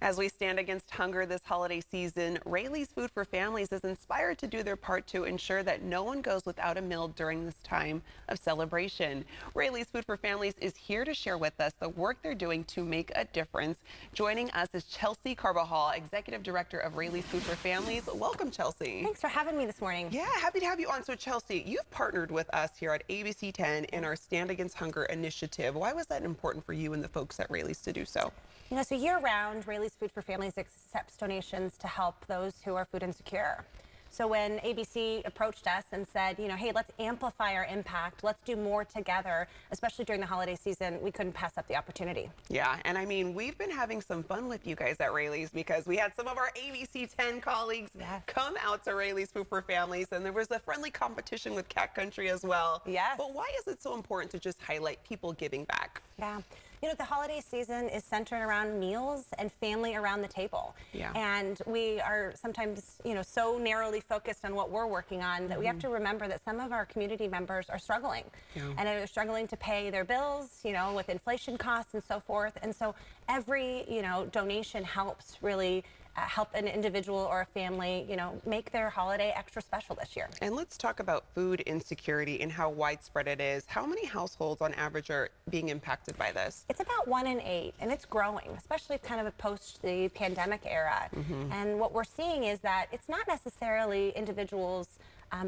As we stand against hunger this holiday season, Raley's Food for Families is inspired to do their part to ensure that no one goes without a meal during this time of celebration. Raley's Food for Families is here to share with us the work they're doing to make a difference. Joining us is Chelsea Carbajal, Executive Director of Raley's Food for Families. Welcome, Chelsea. Thanks for having me this morning. Yeah, happy to have you on. So, Chelsea, you've partnered with us here at ABC 10 in our Stand Against Hunger initiative. Why was that important for you and the folks at Raley's to do so? You know, so year-round, Raley's Food for Families accepts donations to help those who are food insecure. So when ABC approached us and said, you know, hey, let's amplify our impact, let's do more together, especially during the holiday season, we couldn't pass up the opportunity. Yeah, and I mean, we've been having some fun with you guys at Raley's because we had some of our ABC 10 colleagues come out to Raley's Food for Families, and there was a friendly competition with Cat Country as well. Yes. But why is it so important to just highlight people giving back? Yeah. You know, the holiday season is centered around meals and family around the table. Yeah. And we are sometimes, you know, so narrowly focused on what we're working on that we have to remember that some of our community members are struggling. Yeah. And they're struggling to pay their bills, you know, with inflation costs and so forth. And so every, you know, donation helps really help an individual or a family, you know, make their holiday extra special this year. And let's talk about food insecurity and how widespread it is. How many households on average are being impacted by this? It's about 1 in 8, and it's growing, especially kind of post the pandemic era. And what we're seeing is that it's not necessarily individuals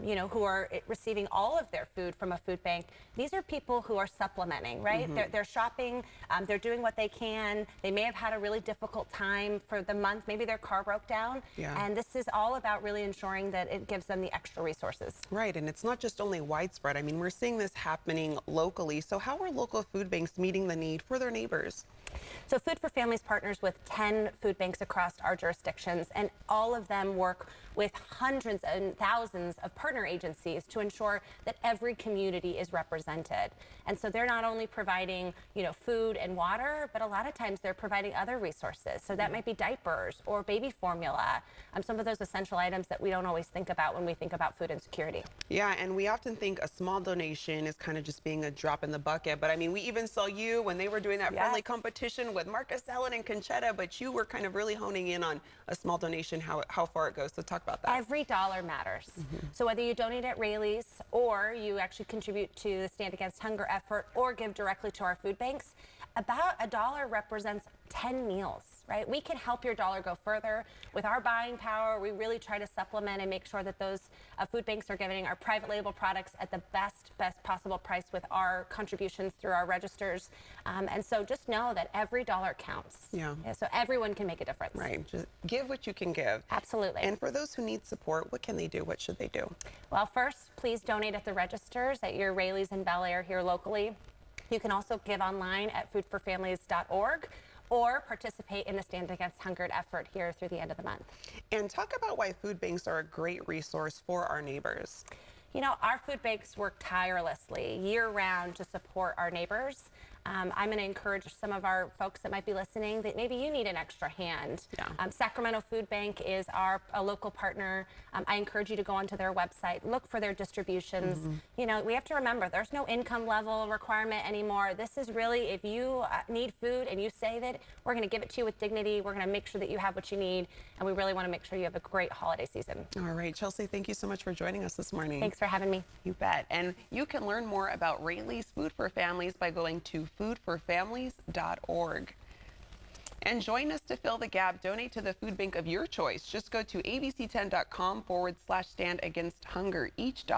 you know, who are receiving all of their food from a food bank. These are people who are supplementing, right? They're shopping, they're doing what they can. They may have had a really difficult time for the month. Maybe their car broke down. Yeah. And this is all about really ensuring that it gives them the extra resources. Right, and it's not just only widespread. I mean, we're seeing this happening locally. So how are local food banks meeting the need for their neighbors? So Food for Families partners with 10 food banks across our jurisdictions, and all of them work with hundreds and thousands of partner agencies to ensure that every community is represented. And so they're not only providing, you know, food and water, but a lot of times they're providing other resources. So that might be diapers or baby formula, some of those essential items that we don't always think about when we think about food insecurity. Yeah, and we often think a small donation is kind of just being a drop in the bucket. But I mean, we even saw you when they were doing that friendly competition with Marcus Allen and Conchetta, but you were kind of really honing in on a small donation, how far it goes. So talk about that. Every dollar matters. So whether you donate at Raley's or you actually contribute to the Stand Against Hunger effort or give directly to our food banks, about a dollar represents 10 meals, right? We can help your dollar go further. With our buying power, we really try to supplement and make sure that those food banks are giving our private label products at the best possible price with our contributions through our registers. And so just know that every dollar counts. Yeah. So everyone can make a difference. Right. Just give what you can give. Absolutely. And for those who need support, what can they do? What should they do? Well, first, please donate at the registers at your Raley's in Bel Air here locally. You can also give online at foodforfamilies.org or participate in the Stand Against Hunger effort here through the end of the month. And talk about why food banks are a great resource for our neighbors. You know, our food banks work tirelessly year-round to support our neighbors. I'm going to encourage some of our folks that might be listening that maybe you need an extra hand. Yeah. Sacramento Food Bank is a local partner. I encourage you to go onto their website, look for their distributions. You know, we have to remember there's no income level requirement anymore. This is really, if you need food and you save it, we're going to give it to you with dignity. We're going to make sure that you have what you need, and we really want to make sure you have a great holiday season. All right, Chelsea, thank you so much for joining us this morning. Thanks for having me. You bet. And you can learn more about Raley's Food for Families by going to foodforfamilies.org. And join us to fill the gap. Donate to the food bank of your choice. Just go to abc10.com/stand against hunger. Each dollar